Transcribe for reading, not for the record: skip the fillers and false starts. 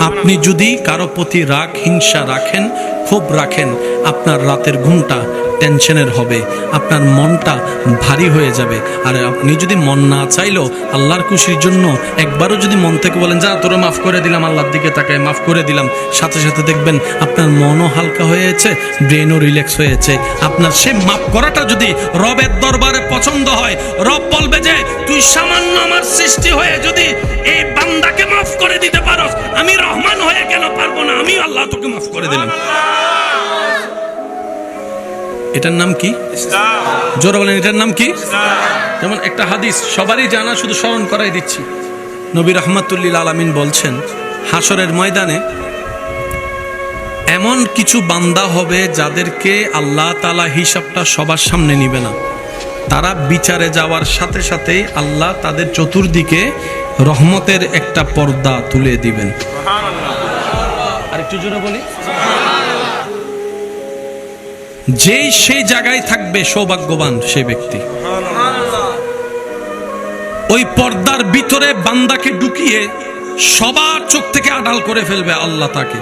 আপনি যদি কারো প্রতি রাগ হিংসা রাখেন, ক্ষোভ রাখেন, আপনার রাতের ঘুমটা টেনশনের হবে, আপনার মনটা ভারী হয়ে যাবে। আর আপনি যদি মন না চাইলেও আল্লাহর খুশির জন্য একবারও যদি মন থেকে বলেন যা তোরা মাফ করে দিলাম, আল্লাহর দিকে তাকায় মাফ করে দিলাম, সাথে সাথে দেখবেন আপনার মনও হালকা হয়েছে, ব্রেনও রিল্যাক্স হয়েছে। আপনার সে মাফ করাটা যদি রবের দরবারে পছন্দ হয়, রব বলবে যে তুই সামান্য আমার সৃষ্টি হয়ে যদি এই বান্দাকে মাফ করে দিতে পারো, আমি রহমান হয়ে কেন পারবো না, আমি আল্লাহ তোকে মাফ করে দিলাম। এটার নাম কি? জোরে বলেন, এটার নাম কি? যেমন একটা হাদিস সবারই জানা, শুধু স্মরণ করাই দিচ্ছি। নবী রাহমাতুল্লিল আলামিন বলছেন, হাসরের ময়দানে এমন কিছু বান্দা হবে যাদেরকে আল্লাহ তাআলা হিসাবটা সবার সামনে নিবে না। তারা বিচারে যাওয়ার সাথে সাথেই আল্লাহ তাদের চতুর্দিকে রহমতের একটা পর্দা তুলে দিবেন। আর একটু জোরে বলি, যেই সেই জায়গায় থাকবে সৌভাগ্যবান সে ব্যক্তি। ওই পর্দার ভিতরে বান্দাকে ঢুকিয়ে সবার চোখ থেকে আড়াল করে ফেলবে আল্লাহ তাকে।